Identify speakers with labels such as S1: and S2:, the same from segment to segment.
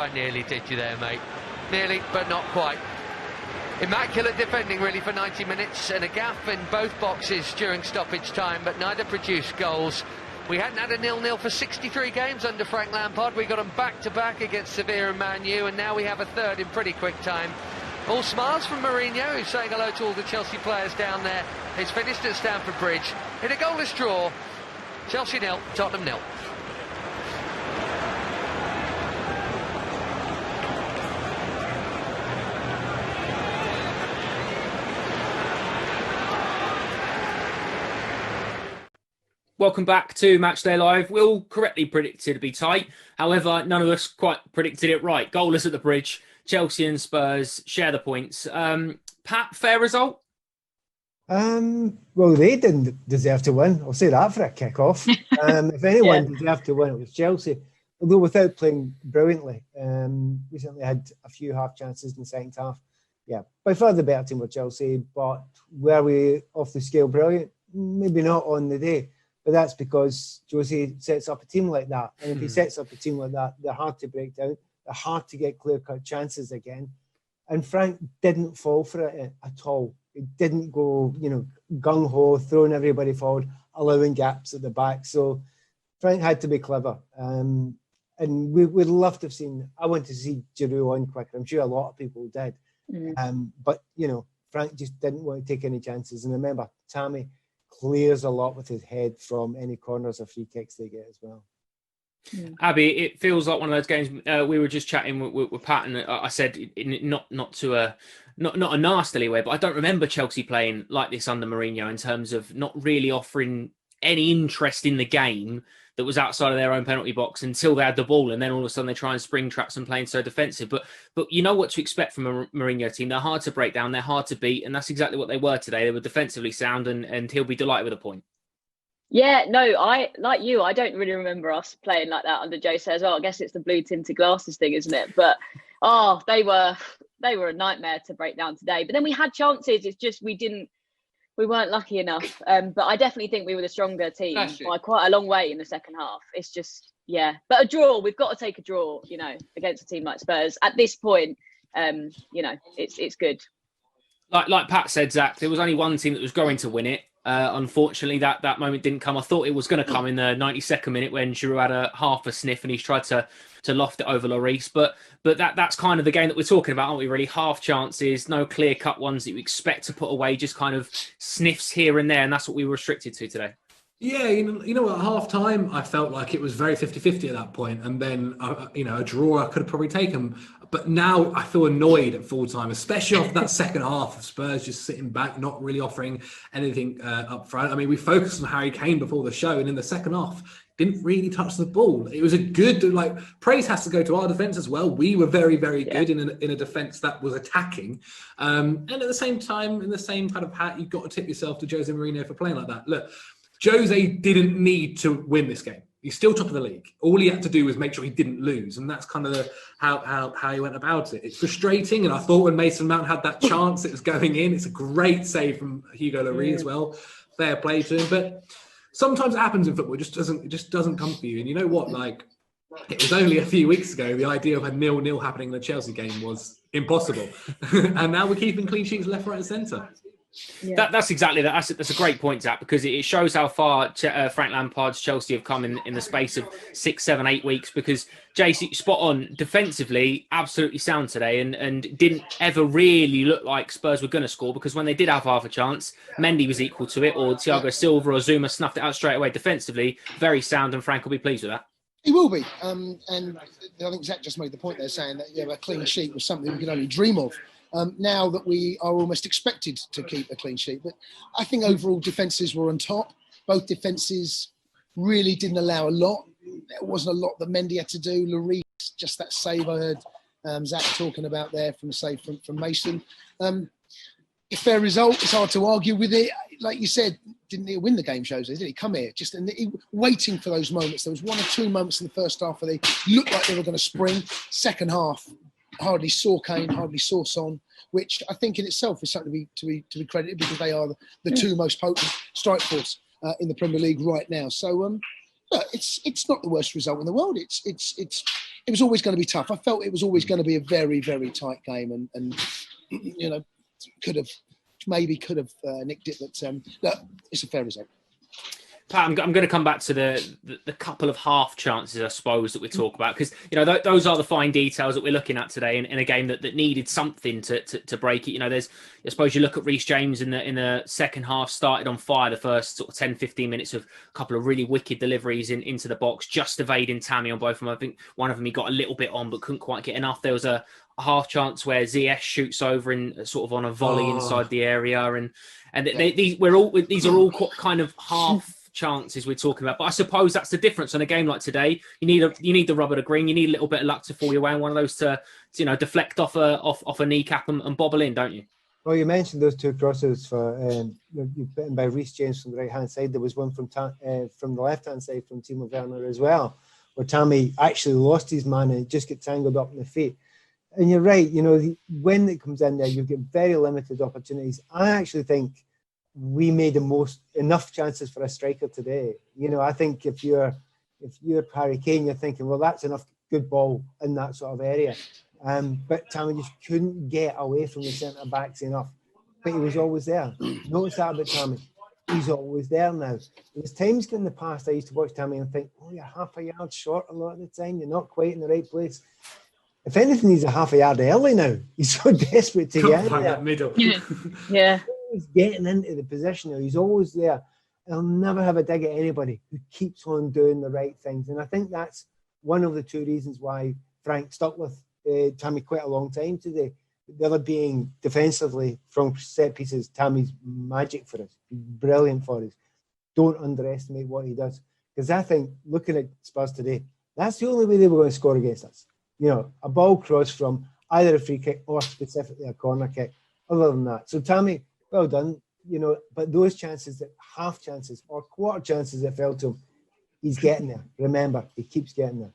S1: I nearly did you there, mate. Nearly, but not quite. Immaculate defending, really, for 90 minutes, and a gaffe in both boxes during stoppage time, but neither produced goals. We hadn't had a 0-0 for 63 games under Frank Lampard. We got them back-to-back against Sevilla and Man U, and now we have a third in pretty quick time. All smiles from Mourinho, who's saying hello to all the Chelsea players down there. It's finished at Stamford Bridge in a goalless draw. Chelsea 0, Tottenham 0.
S2: Welcome back to Matchday Live. We all correctly predicted it to be tight. However, none of us quite predicted it right. Goalless at the Bridge. Chelsea and Spurs share the points. Pat, fair result?
S3: Well, they didn't deserve to win. I'll say that for a kick-off. If anyone deserved to win, it was Chelsea. Although without playing brilliantly. Recently had a few half chances in the second half. Yeah, by far the better team with Chelsea. But were we off the scale brilliant? Maybe not on the day. But that's because Jose sets up a team like that. And if he sets up a team like that, they're hard to break down. They're hard to get clear-cut chances again. And Frank didn't fall for it at all. He didn't go, gung-ho, throwing everybody forward, allowing gaps at the back. So Frank had to be clever. And we'd love to have seen, I want to see Giroud on quicker. I'm sure a lot of people did. But, Frank just didn't want to take any chances. And remember, Tammy clears a lot with his head from any corners or free kicks they get as well.
S2: Abby, it feels like one of those games. We were just chatting with Pat, and I said not a nastily way, but I don't remember Chelsea playing like this under Mourinho in terms of not really offering any interest in the game that was outside of their own penalty box until they had the ball, and then all of a sudden they try and spring traps and playing so defensive. But you know what to expect from a Mourinho team. They're hard to break down, they're hard to beat, and that's exactly what they were today. They were defensively sound, and he'll be delighted with a point.
S4: Yeah, no, I like you. I don't really remember us playing like that under Jose as well. I guess it's the blue tinted glasses thing, isn't it? But they were a nightmare to break down today. But then we had chances. It's just we weren't lucky enough. But I definitely think we were the stronger team by quite a long way in the second half. It's just but a draw. We've got to take a draw. Against a team like Spurs at this point. It's good.
S2: Like Pat said, Zach, there was only one team that was going to win it. Unfortunately, that moment didn't come. I thought it was going to come in the 92nd minute when Giroud had a half a sniff and he's tried to loft it over Lloris. But that's kind of the game that we're talking about, aren't we? Really, half chances, no clear-cut ones that you expect to put away, just kind of sniffs here and there, and that's what we were restricted to today.
S5: Yeah, at half-time, I felt like it was very 50-50 at that point, and then, a draw I could have probably taken. But now I feel annoyed at full-time, especially after that second half of Spurs just sitting back, not really offering anything up front. I mean, we focused on Harry Kane before the show, and in the second half, didn't really touch the ball. It was a good, praise has to go to our defence as well. We were very, very good in a defence that was attacking. And at the same time, in the same kind of hat, you've got to tip yourself to Jose Mourinho for playing like that. Look, Jose didn't need to win this game. He's still top of the league. All he had to do was make sure he didn't lose, and that's kind of how he went about it. It's frustrating, and I thought when Mason Mount had that chance, it was going in. It's a great save from Hugo Lloris as well. Fair play to him, but sometimes it happens in football. It just doesn't come for you. And you know what? It was only a few weeks ago the idea of a 0-0 happening in the Chelsea game was impossible, and now we're keeping clean sheets left, right, and centre.
S4: Yeah.
S2: That's exactly that. That's a great point, Zach, because it shows how far Frank Lampard's Chelsea have come in the space of 6, 7, 8 weeks. Because JC, spot on, defensively, absolutely sound today, and didn't ever really look like Spurs were going to score, because when they did have half a chance, Mendy was equal to it, or Thiago Silva or Zuma snuffed it out straight away. Defensively, very sound, and Frank will be pleased with that.
S6: He will be, and I think Zach just made the point there, saying that a clean sheet was something we could only dream of. Now that we are almost expected to keep a clean sheet. But I think overall defences were on top. Both defences really didn't allow a lot. There wasn't a lot that Mendy had to do. Lloris, just that save I heard Zach talking about there from Mason. A fair result. It's hard to argue with it. Like you said, didn't he win the game, Jose? Did he come here? Waiting for those moments. There was 1 or 2 moments in the first half where they looked like they were going to spring. Second half, hardly saw Kane, hardly saw Son, which I think in itself is something to be credited, because they are the two most potent strike force in the Premier League right now. So look, it's not the worst result in the world. It was always going to be tough. I felt it was always going to be a very, very tight game, and you know, could have nicked it. But look, it's a fair result.
S2: Pat, I'm going to come back to the couple of half chances, I suppose, that we talk about, because those are the fine details that we're looking at today in a game that needed something to break it. There's, I suppose, you look at Reece James in the second half, started on fire the first sort of 10-15 minutes of a couple of really wicked deliveries into the box, just evading Tammy on both of them. I think one of them he got a little bit on but couldn't quite get enough. There was a half chance where Ziyech shoots over in sort of on a volley inside the area, and these are all kind of half chances we're talking about, but I suppose that's the difference on a game like today. You need the rubber to green. You need a little bit of luck to fall your way, and one of those to deflect off a kneecap and bobble in, don't you?
S3: Well, you mentioned those two crosses for by Reece James from the right hand side. There was one from the left hand side from Timo Werner as well, where Tammy actually lost his man and just get tangled up in the feet. And you're right. When it comes in there, you get very limited opportunities. I actually think we made enough chances for a striker today. I think if you're Harry Kane, you're thinking, well, that's enough good ball in that sort of area. But Tammy just couldn't get away from the centre backs enough. But he was always there. Notice that about Tammy. He's always there now. There's times in the past I used to watch Tammy and think, oh, you're half a yard short a lot of the time. You're not quite in the right place. If anything, he's a half a yard early now. He's so desperate to get in there.
S5: That middle.
S4: Yeah.
S3: He's getting into the position now. He's always there. He'll never have a dig at anybody who keeps on doing the right things. And I think that's one of the two reasons why Frank stuck with Tammy quite a long time today. The other being defensively from set pieces, Tammy's magic for us. He's brilliant for us. Don't underestimate what he does. Because I think, looking at Spurs today, that's the only way they were going to score against us. A ball cross from either a free kick or specifically a corner kick. Other than that. So Tammy, well done, but those chances, that half chances or quarter chances that fell to him, he's getting there. Remember, he keeps getting there.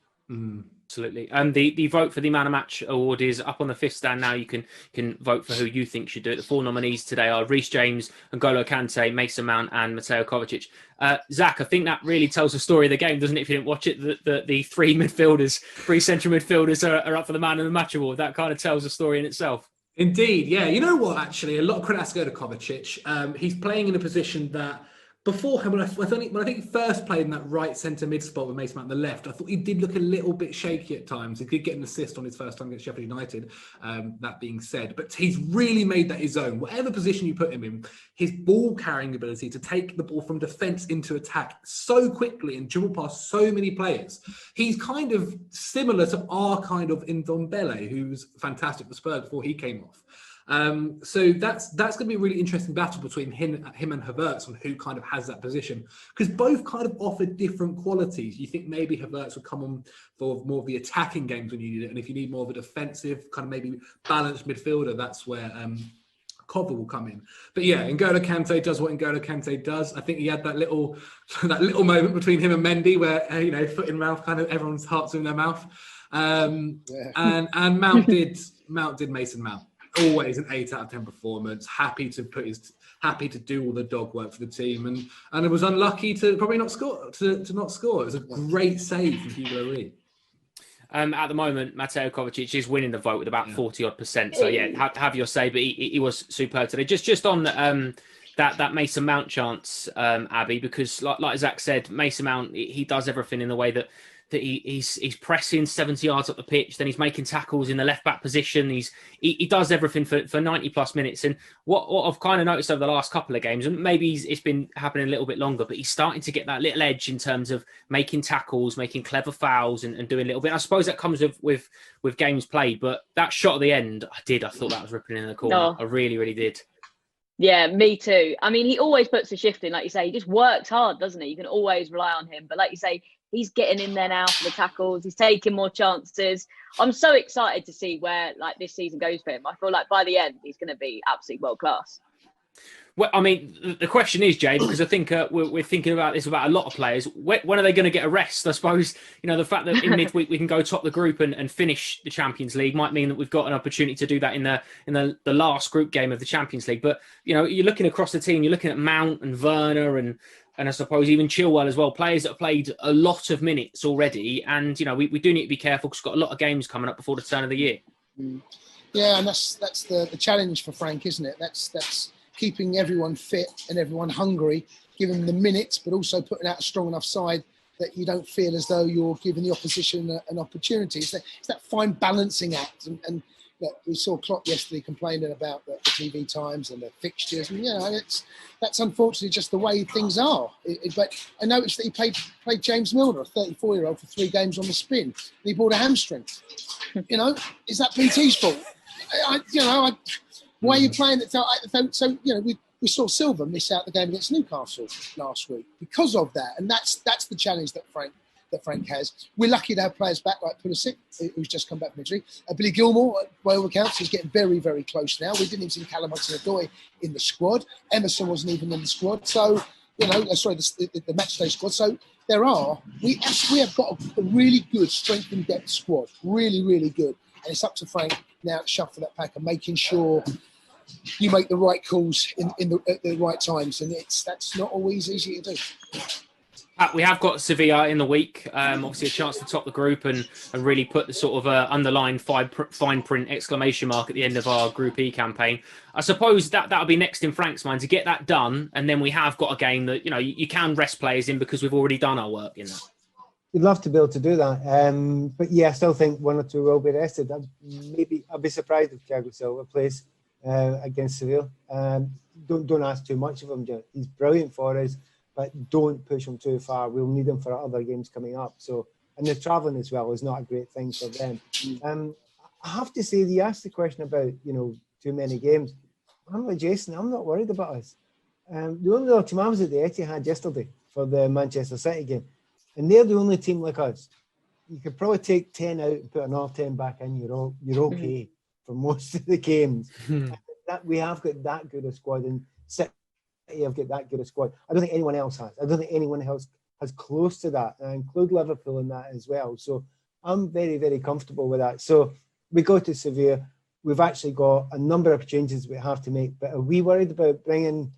S2: Absolutely. The vote for the Man of Match award is up on the fifth stand now. You can vote for who you think should do it. The four nominees today are Reece James, N'Golo Kanté, Mason Mount and Mateo Kovacic. Zach, I think that really tells the story of the game, doesn't it? If you didn't watch it, the three central midfielders are up for the Man of the Match award. That kind of tells the story in itself.
S5: Indeed, yeah. You know what, actually, a lot of credit has to go to Kovacic. He's playing in a position that beforehand, when I think he first played in that right centre mid spot with Mason Mount on the left, I thought he did look a little bit shaky at times. He did get an assist on his first time against Sheffield United, that being said. But he's really made that his own. Whatever position you put him in, his ball carrying ability to take the ball from defence into attack so quickly and dribble past so many players. He's kind of similar to our kind of Ndombele, who was fantastic for Spurs before he came off. So that's going to be a really interesting battle between him and Havertz on who kind of has that position, because both kind of offer different qualities. You think maybe Havertz would come on for more of the attacking games when you need it, and if you need more of a defensive kind of maybe balanced midfielder, that's where Kova will come in. But yeah, N'Golo Kanté does what N'Golo Kanté does. I think he had that little moment between him and Mendy where foot in mouth, kind of everyone's hearts in their mouth. And Mount did Mason Mount. Always an 8 out of 10 performance. Happy to do all the dog work for the team, and it was unlucky to probably not score. To not score. It was a great save from Hugo Lloris.
S2: At the moment, Mateo Kovacic is winning the vote with about 40-odd%. So yeah, have your say, but he was superb today. Just on that Mason Mount chance, Abby, because like Zach said, Mason Mount, he does everything in the way that he's pressing 70 yards up the pitch, then he's making tackles in the left back position. He does everything for 90 plus minutes. And what I've kind of noticed over the last couple of games, and maybe it's been happening a little bit longer, but he's starting to get that little edge in terms of making tackles, making clever fouls, and doing a little bit. I suppose that comes with games played, but that shot at the end, I thought that was ripping in the corner.
S4: No.
S2: I really, really did.
S4: Yeah, me too. I mean, he always puts a shift in, like you say. He just works hard, doesn't he? You can always rely on him. But like you say, he's getting in there now for the tackles. He's taking more chances. I'm so excited to see where this season goes for him. I feel like by the end, he's going to be absolutely world class.
S2: Well, I mean, the question is, Jay, because I think we're thinking about this about a lot of players. When are they going to get a rest? I suppose, the fact that in midweek we can go top the group and finish the Champions League might mean that we've got an opportunity to do that in the last group game of the Champions League. But, you're looking across the team, you're looking at Mount and Werner and and I suppose even Chilwell as well, players that have played a lot of minutes already. And, we do need to be careful because we've got a lot of games coming up before the turn of the year.
S6: Yeah, and that's the challenge for Frank, isn't it? That's keeping everyone fit and everyone hungry, giving them the minutes, but also putting out a strong enough side that you don't feel as though you're giving the opposition an opportunity. It's that fine balancing act. And look, we saw Klopp yesterday complaining about the TV times and the fixtures. And, that's unfortunately just the way things are. But I noticed that he played James Milner, a 34-year-old, for 3 games on the spin. And he brought a hamstring. Is that BT's fault? Why are you playing it? So we saw Silva miss out the game against Newcastle last week because of that, and that's the challenge that Frank has. We're lucky to have players back like Pulisic, who's just come back from injury. Billy Gilmour, by all accounts, is getting very, very close now. We didn't even see Callum Hudson-Odoi in the squad. Emerson wasn't even in the squad. So, the Matchday squad. So we have got a really good strength and depth squad, really, really good. And it's up to Frank now to shuffle that pack and making sure you make the right calls at the right times, and that's not always easy to do.
S2: We have got Sevilla in the week. Obviously, a chance to top the group and really put the sort of underlined fine print exclamation mark at the end of our Group E campaign. I suppose that'll be next in Frank's mind to get that done, and then we have got a game that you can rest players in because we've already done our work in that.
S3: You'd love to be able to do that, but yeah, I still think 1 or 2 will be rested. I'd be surprised if Thiago Silva plays against Seville. Don't ask too much of him. He's brilliant for us, but don't push him too far. We'll need him for other games coming up. So, and the travelling as well is not a great thing for them. I have to say, you asked the question about too many games. I'm with Jason. I'm not worried about us. The only other team I was at the Etihad yesterday for the Manchester City game, and they're the only team like us. You could probably take 10 out and put another 10 back in. You're okay for most of the games. That we have got that good a squad, and City have got that good a squad. I don't think anyone else has. I don't think anyone else has close to that. I include Liverpool in that as well. So I'm very, very comfortable with that. So we go to Sevilla. We've actually got a number of changes we have to make. But are we worried about bringing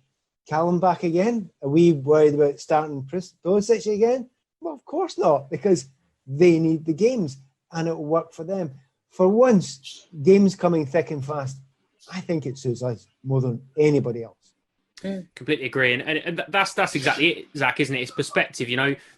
S3: Callum back again? Are we worried about starting Pulisic again? Well, of course not, because they need the games and it will work for them. For once, games coming thick and fast, I think it suits us more than anybody else.
S2: Completely agree, and that's exactly it, Zach, isn't it? It's perspective.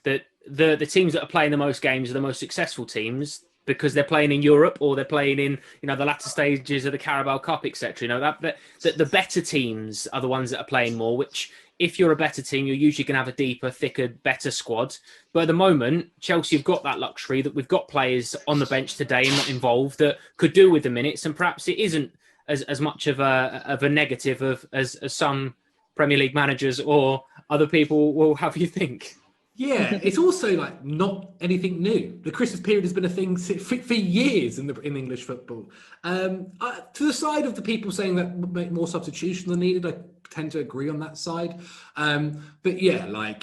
S2: That the teams that are playing the most games are the most successful teams because they're playing in Europe or they're playing in the latter stages of the Carabao Cup, etc. That the better teams are the ones that are playing more. Which, if you're a better team, you're usually going to have a deeper, thicker, better squad. But at the moment, Chelsea have got that luxury that we've got players on the bench today and not involved that could do with the minutes, and perhaps it isn't as much of a negative as some Premier League managers or other people will have you think.
S5: Yeah, it's also not anything new. The Christmas period has been a thing for years in English football. To the side of the people saying that more substitution than needed, I tend to agree on that side. But yeah,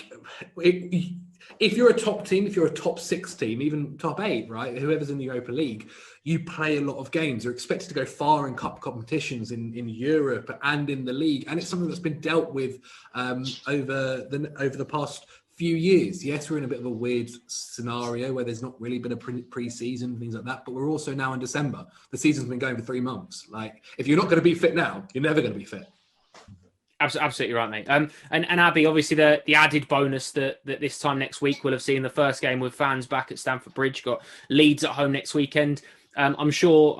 S5: if you're a top team, if you're a top 6 team, even top 8, right, whoever's in the Europa League, you play a lot of games. You're expected to go far in cup competitions in Europe and in the league, and it's something that's been dealt with over the past few years. Yes, we're in a bit of a weird scenario where there's not really been a pre-season, things like that, but we're also now in December. The season's been going for 3 months. If you're not going to be fit now, you're never going to be fit.
S2: Absolutely right, mate. And Abby, obviously the added bonus that this time next week we'll have seen the first game with fans back at Stamford Bridge. Got Leeds at home next weekend. I'm sure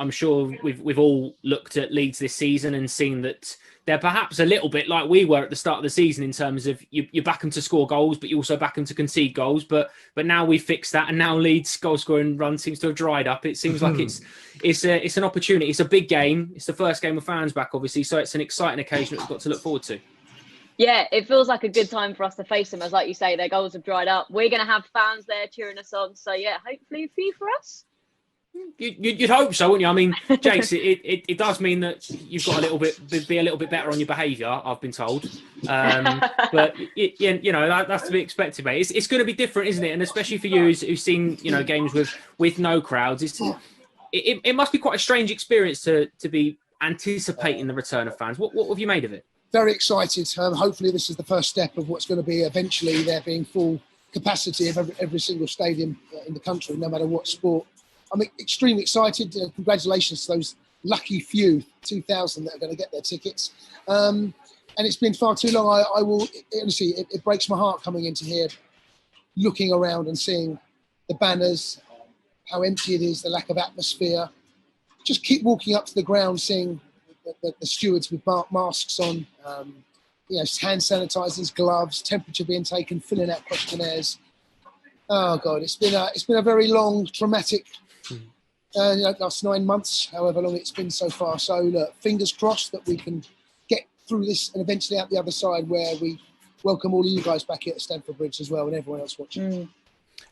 S2: we've all looked at Leeds this season and seen that they're perhaps a little bit like we were at the start of the season in terms of you back them to score goals, but you also back them to concede goals. But now we've fixed that, and now Leeds' goal scoring run seems to have dried up. It seems like it's an opportunity. It's a big game. It's the first game with fans back, obviously, so it's an exciting occasion that we've got to look forward to.
S4: Yeah, it feels like a good time for us to face them, as like you say, their goals have dried up. We're going to have fans there cheering us on. So yeah, hopefully a few for us.
S2: You'd hope so, wouldn't you? I mean, Jace, it does mean that you've got be a little bit better on your behaviour, I've been told. But that's to be expected, mate. It's going to be different, isn't it? And especially for you who's seen games with no crowds, it must be quite a strange experience to be anticipating the return of fans. What have you made of it?
S6: very excited. Hopefully this is the first step of what's going to be eventually there being full capacity of every single stadium in the country, no matter what sport. I'm extremely excited. Congratulations to those lucky few, 2,000 that are going to get their tickets. And it's been far too long. I will, honestly, it breaks my heart coming into here, looking around and seeing the banners, how empty it is, the lack of atmosphere. Just keep walking up to the ground, seeing the stewards with masks on, hand sanitizers, gloves, temperature being taken, filling out questionnaires. Oh God, it's been a very long, traumatic last 9 months, however long it's been so far. So look, fingers crossed that we can get through this and eventually out the other side, where we welcome all of you guys back here at Stamford Bridge as well, and everyone else watching.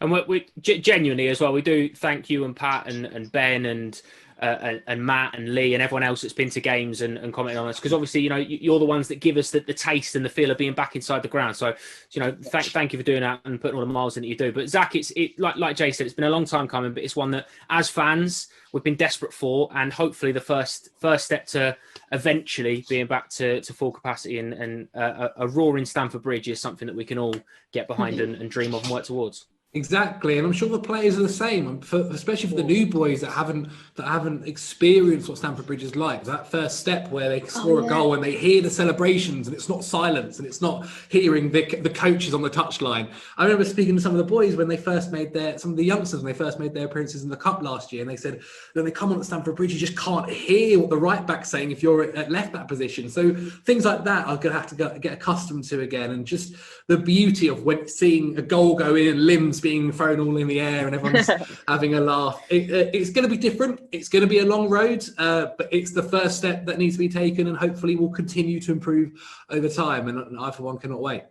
S2: And we genuinely as well, we do thank you and Pat and Ben and Matt and Lee and everyone else that's been to games and commented on us, because obviously you're the ones that give us the taste and the feel of being back inside the ground. So thank you for doing that and putting all the miles in that you do. But Zach, it's like Jay said, it's been a long time coming, but it's one that as fans we've been desperate for, and hopefully the first step to eventually being back to full capacity and a roaring Stamford Bridge is something that we can all get behind and dream of and work towards.
S5: Exactly, and I'm sure the players are the same, especially for the new boys that haven't experienced what Stamford Bridge is like. That first step where they score a goal and they hear the celebrations, and it's not silence, and it's not hearing the coaches on the touchline. I remember speaking to some of the boys when they first made some of the youngsters when they first made their appearances in the Cup last year, and they said when they come on at Stamford Bridge, you just can't hear what the right back's saying if you're at left back position. So things like that I'm going to have to get accustomed to again, and just the beauty of seeing a goal go in and limbs being thrown all in the air and everyone's having a laugh. It's going to be different. It's going to be a long road, but it's the first step that needs to be taken, and hopefully will continue to improve over time. And I, for one, cannot wait.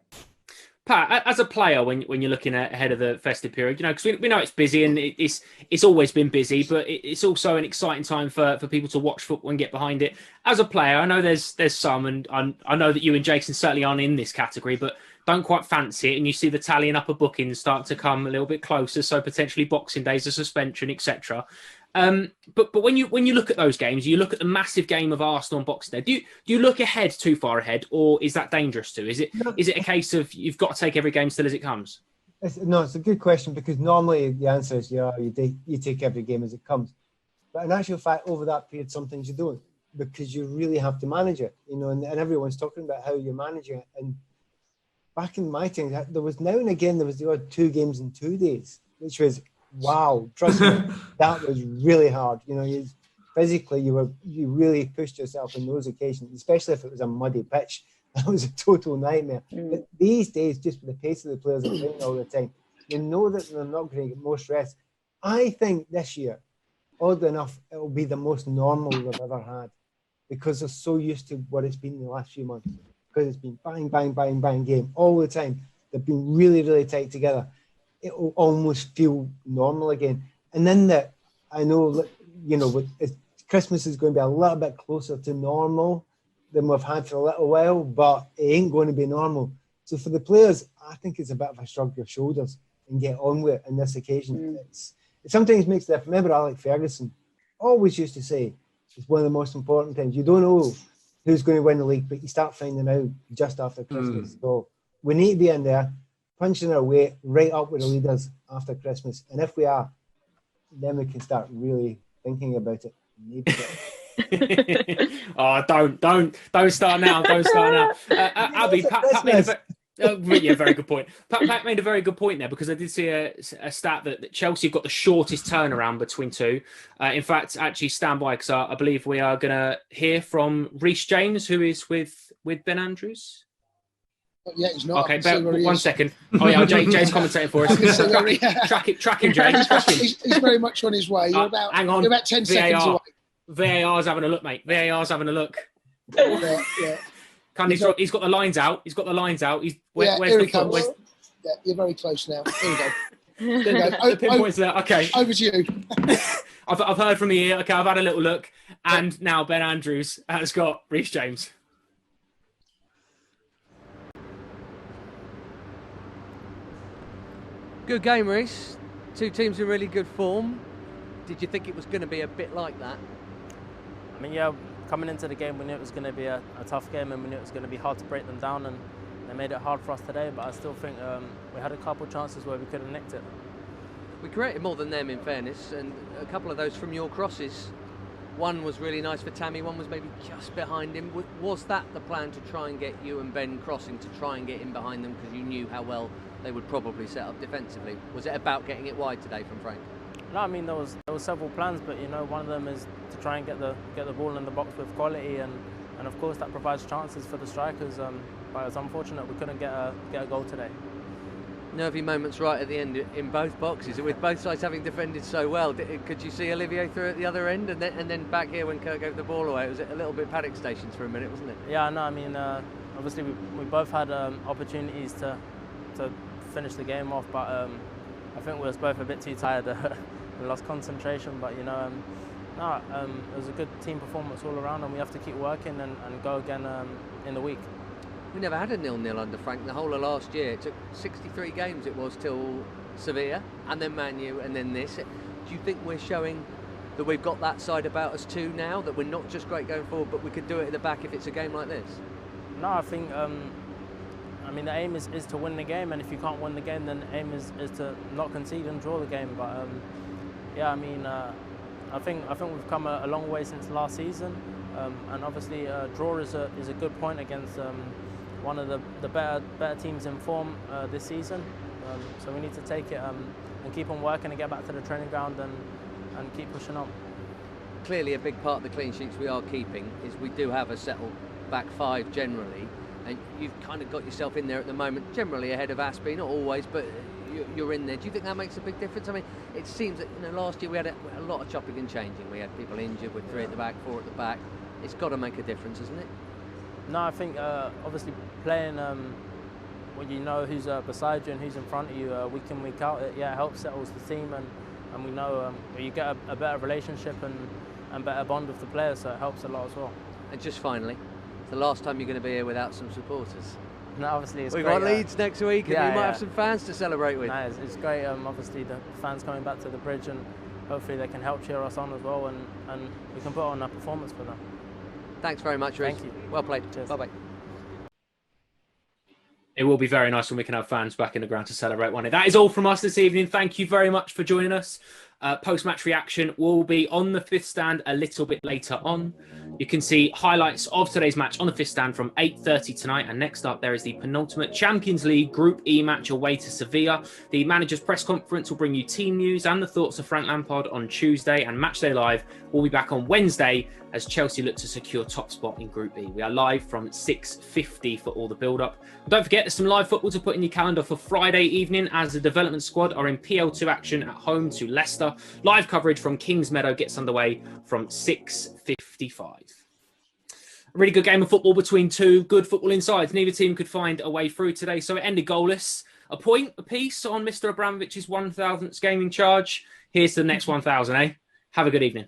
S2: Pat, as a player, when you're looking ahead of the festive period, because we know it's busy and it's always been busy, but it's also an exciting time for people to watch football and get behind it. As a player, I know there's some, and I know that you and Jason certainly aren't in this category, but don't quite fancy it, and you see the tallying up of bookings start to come a little bit closer, so potentially Boxing Day's a suspension, etc. But when you look at those games, you look at the massive game of Arsenal on Boxing Day. Do you look ahead too far ahead, or is that dangerous too? Is it a case of you've got to take every game still as it comes?
S3: It's a good question, because normally the answer is you take every game as it comes. But in actual fact, over that period, sometimes you don't, because you really have to manage it. And everyone's talking about how you're managing it. And back in my time, there was now and again the odd 2 games in 2 days, which was wow. Trust me, that was really hard. Physically, you really pushed yourself on those occasions, especially if it was a muddy pitch. That was a total nightmare. But these days, just with the pace of the players that are playing all the time, you know that they're not going to get most rest. I think this year, oddly enough, it will be the most normal we've ever had, because they're so used to what it's been in the last few months. Because it's been bang, bang, bang, bang game all the time. They've been really, really tight together. It will almost feel normal again. And then I know, Christmas is going to be a little bit closer to normal than we've had for a little while, but it ain't going to be normal. So for the players, I think it's a bit of a shrug your shoulders and get on with it on this occasion. It sometimes makes the difference. Remember, Alex Ferguson always used to say, it's one of the most important things. You don't know who's going to win the league, but you start finding out just after Christmas. So we need to be in there, punching our weight right up with the leaders after Christmas. And if we are, then we can start really thinking about it.
S2: Oh, don't start now. Don't start now. Abby, Pat made a very good point. Pat made a very good point there, because I did see a stat that Chelsea have got the shortest turnaround between two. In fact, actually stand by, because I believe we are going to hear from Reece James, who is with Ben Andrews.
S6: Yeah, he's not.
S2: Okay, one second. Oh yeah, Jay's commentating for us. Track him, Jay.
S6: He's very much on his way. You're about 10 seconds away.
S2: VAR's having a look, mate. VAR's having a look.
S6: Yeah.
S2: He's got the lines out. Where's
S6: here
S2: the
S6: he comes. Yeah, you're very close now. Here we go.
S2: The pinpoint's there. Okay.
S6: Over to you.
S2: I've heard from the ear. Okay, I've had a little look. And now Ben Andrews has got Reece James.
S7: Good game, Reece. 2 teams in really good form. Did you think it was going to be a bit like that?
S8: I mean, yeah, coming into the game, we knew it was going to be a tough game, and we knew it was going to be hard to break them down, and they made it hard for us today. But I still think we had a couple chances where we could have nicked it.
S1: We created more than them, in fairness, and a couple of those from your crosses. One was really nice for Tammy, one was maybe just behind him. Was that the plan, to try and get you and Ben crossing, to try and get in behind them, because you knew how well they would probably set up defensively? Was it about getting it wide today from Frank?
S8: No, I mean there was several plans, but one of them is to try and get the ball in the box with quality, and of course that provides chances for the strikers. But it's unfortunate we couldn't get a goal today.
S1: Nervy moments right at the end in both boxes, with both sides having defended so well. Could you see Olivier through at the other end, and then back here when Kirk gave the ball away? It was a little bit paddock stations for a minute, wasn't it?
S8: Yeah, no, I mean obviously we both had opportunities to finish the game off, but I think we were both a bit too tired. We lost concentration, but it was a good team performance all around, and we have to keep working and go again in the week.
S1: We never had a 0-0 under Frank the whole of last year. It took 63 games it was till Sevilla, and then Man U, and then this. Do you think we're showing that we've got that side about us too now, that we're not just great going forward, but we could do it at the back if it's a game like this?
S8: No, I think the aim is to win the game, and if you can't win the game, then the aim is to not concede and draw the game. But I think we've come a long way since last season, and obviously draw is a good point against one of the better teams in form this season. So we need to take it and keep on working and get back to the training ground and keep pushing on.
S1: Clearly a big part of the clean sheets we are keeping is we do have a settled back five generally, and you've kind of got yourself in there at the moment, generally ahead of Aspie, not always, but you're in there. Do you think that makes a big difference? I mean, it seems that last year we had a lot of chopping and changing. We had people injured with 3 at the back, 4 at the back. It's got to make a difference, isn't it?
S8: No, I think obviously playing when you know who's beside you and who's in front of you week in, week out, it helps settles the team, and we know you get a better relationship and better bond with the players, so it helps a lot as well.
S1: And just finally, it's the last time you're going to be here without some supporters.
S8: No, obviously it's
S1: We've
S8: great.
S1: got Leeds next week, and you might have some fans to celebrate with.
S8: No, it's great. Obviously the fans coming back to the bridge, and hopefully they can help cheer us on as well, and we can put on a performance for them.
S1: Thanks very much, Reece.
S8: Thank you.
S1: Well played.
S8: Cheers.
S1: Bye-bye.
S2: It will be very nice when we can have fans back in the ground to celebrate one day. That is all from us this evening. Thank you very much for joining us. Post-match reaction will be on the Fifth Stand a little bit later on. You can see highlights of today's match on the Fifth Stand from 8:30 tonight. And next up, there is the penultimate Champions League Group E match away to Sevilla. The manager's press conference will bring you team news and the thoughts of Frank Lampard on Tuesday. And Matchday Live will be back on Wednesday as Chelsea look to secure top spot in Group E. We are live from 6:50 for all the build-up. Don't forget, there's some live football to put in your calendar for Friday evening as the development squad are in PL2 action at home to Leicester. Live coverage from Kingsmeadow gets underway from 6:55. A really good game of football between two good footballing sides. Neither team could find a way through today, so it ended goalless. A point apiece on Mr. Abramovich's 1,000th gaming charge. Here's to the next 1,000, eh? Have a good evening.